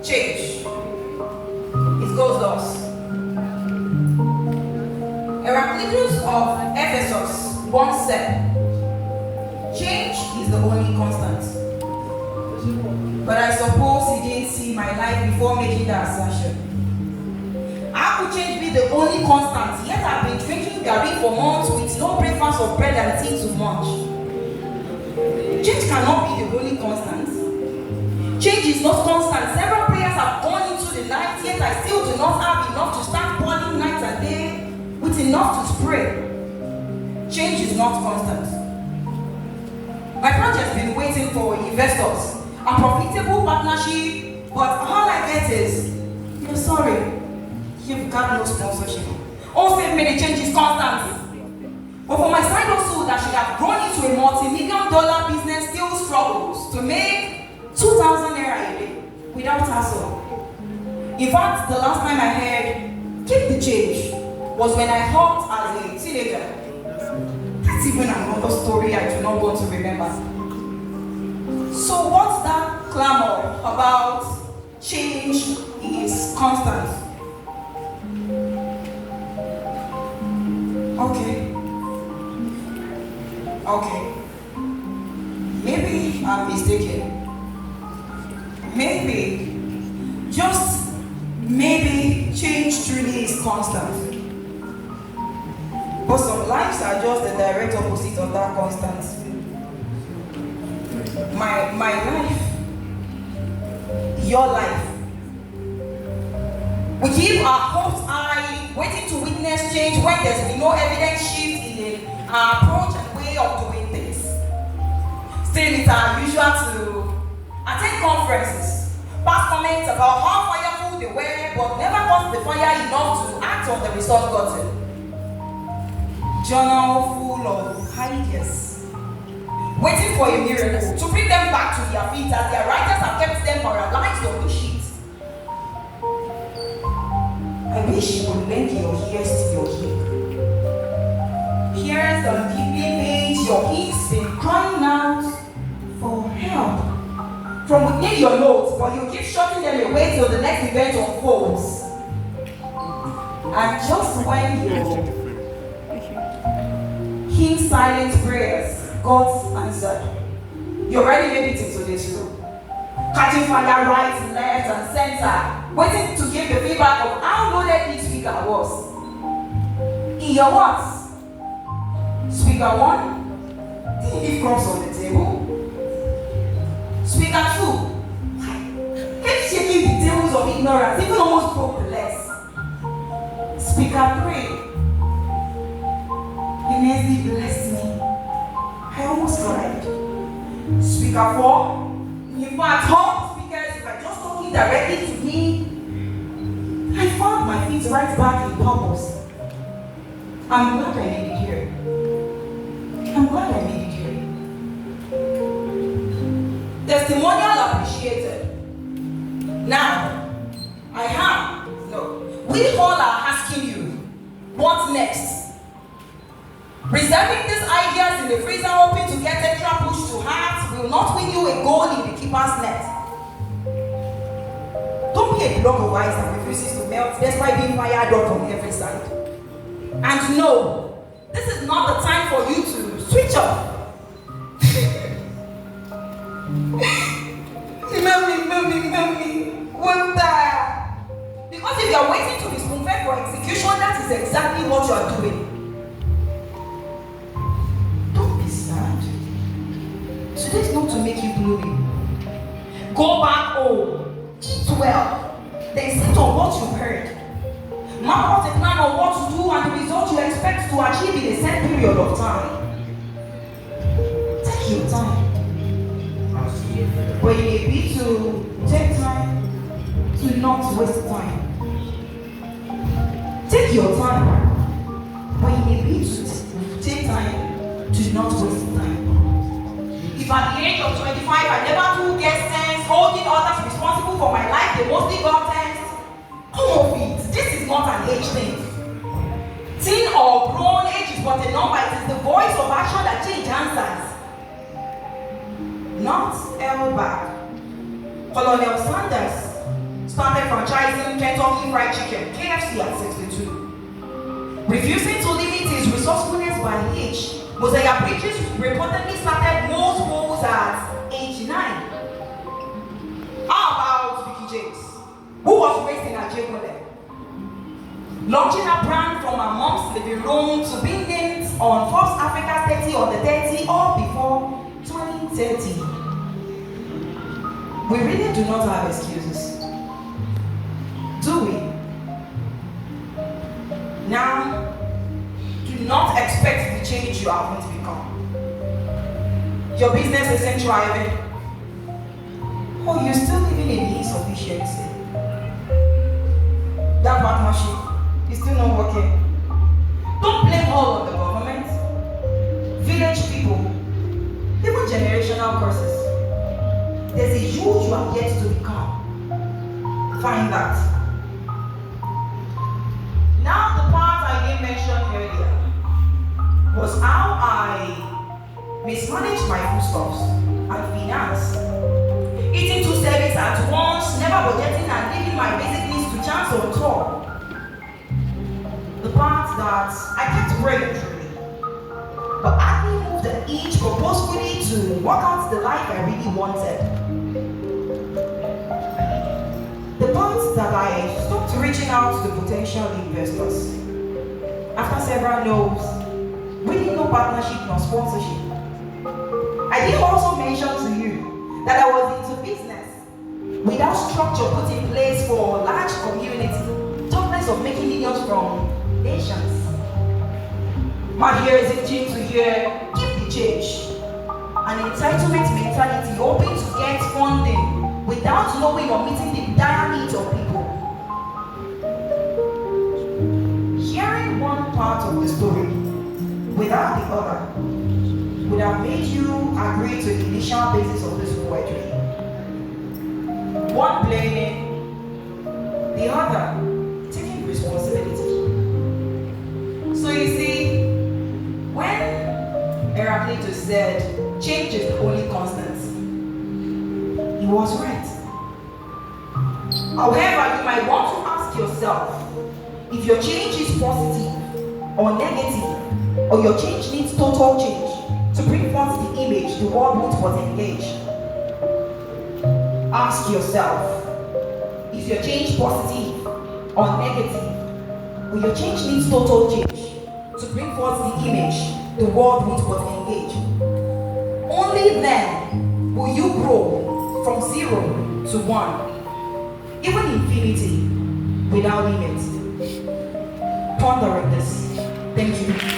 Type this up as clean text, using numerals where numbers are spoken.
change. It goes thus. Heraclitus of Ephesus once said, change is the only constant. But I suppose he didn't see my life before making the assertion. How could change be the only constant? Yet I've been drinking garri for months with no breakfast or bread and tea to munch. Change cannot be the only constant. Change is not constant. Several prayers have gone into the night, yet I still do not have enough to start calling night and day with enough to spray. Change is not constant. My project's been waiting for investors, a profitable partnership, but all I get is, you're sorry, you've got no sponsorship. All save me, the change is constant. But for my side hustle that should have grown into a multi-million-dollar business still struggles to make 2,000 naira a day without hassle. In fact, the last time I heard, keep the change, was when I helped as a teenager. That's even another story I do not want to remember. So what's that clamor about change is constant? Okay. Maybe I'm mistaken. Maybe, just maybe, change truly is constant. But some lives are just the direct opposite of that constant. My life, your life. We keep our hopes high, waiting to witness change when there's been no evident shift in our approach and way of doing things. Still, it's our usual to attend conferences, pass comments about how fireful they were, but never got the fire enough to act on the result gotten. Journal full of ideas, waiting for a miracle to bring them back to their feet as their writers have kept them paralyzed on the sheet. I wish you would lend your ears to your king. Ears on keeping page, your king's been crying out for help from within your notes, but you keep shutting them away till the next event unfolds. And just when you King's silent prayers, God's answered. You already made it into this room. Catching fire right, left, and center, waiting to give the feedback of how loaded each speaker was. In your words, Speaker 1 didn't leave crumbs on the table. Speaker 2 kept shaking the tables of ignorance, even almost broke the legs. Speaker 3 immensely blessed me. I almost cried. Speaker 4, in fact, all speakers were just talking directly to me. I found my feet right back in purpose. I'm glad I made it here. I'm glad I made it here. Testimonial appreciated. Now, we all are asking you, what next? Preserving these ideas in the freezer, hoping to get extra push to heart, will not win you a goal in the keeper's net. Don't be a block of ice that refuses to melt despite being fired up on every side. And no, this is not the time for you to switch off. Mommy, what's that? Because if you're waiting to be spoon-fed for execution, that is exactly what you're doing. Today's not to make you gloomy. Go back home, eat well, then sit on what you've heard. Map out a plan on what to do and the result you expect to achieve in a set period of time. Take your time. But it may be to take time to not waste time. Take your time. But it may be to take time to not waste time. If at the age of 25 I never do get sense, holding others responsible for my life, they mostly got sense, come off it. This is not an age thing. Teen or grown, age is but a number. It is the voice of action that change answers. Not held back. Colonel Sanders started franchising Kentucky Fried Chicken, KFC at 62. Refusing to limit his resourcefulness by age, Mosiah Bridges reportedly started most roles at age 9. How about Vicky James, who was raised in Ajekole, launching a brand from her mom's living room to being named on Forbes Africa 30 on the 30 or before 2030. We really do not have excuses, do we? Now, do not expect the change you are going to become. Your business isn't thriving, or you're still living in insufficiency. That partnership is still not working. Don't blame all on the government, village people, even generational curses. There's a you are yet to become. Find that. Now, the part I didn't mention earlier was how I mismanaged my foodstuffs and finance. Eating 2 servings at once, never budgeting and leaving my basic needs to chance on top. The part that I kept praying truly, but actively moved an inch purposefully to work out the life I really wanted. The part that I stopped reaching out to potential investors. After several no's, winning no partnership nor sponsorship. I did also mention to you that I was into business without structure put in place for large community, talkless of making millions from nations. My here is itching to hear, keep the change. An entitlement mentality, hoping to get funding without knowing or meeting the dire needs of people. Hearing one part of the story without the other would have made you agree to the initial basis of this poetry. One blaming, the other taking responsibility. So you see, when Heraclitus said, change is the only constant, he was right. However, you might want to ask yourself if your change is positive or negative, or your change needs total change to bring forth the image the world was engaged. Ask yourself, is your change positive or negative, or your change needs total change to bring forth the image the world was engaged. Only then will you grow from 0 to 1, even infinity without limits. Ponder on this. Thank you.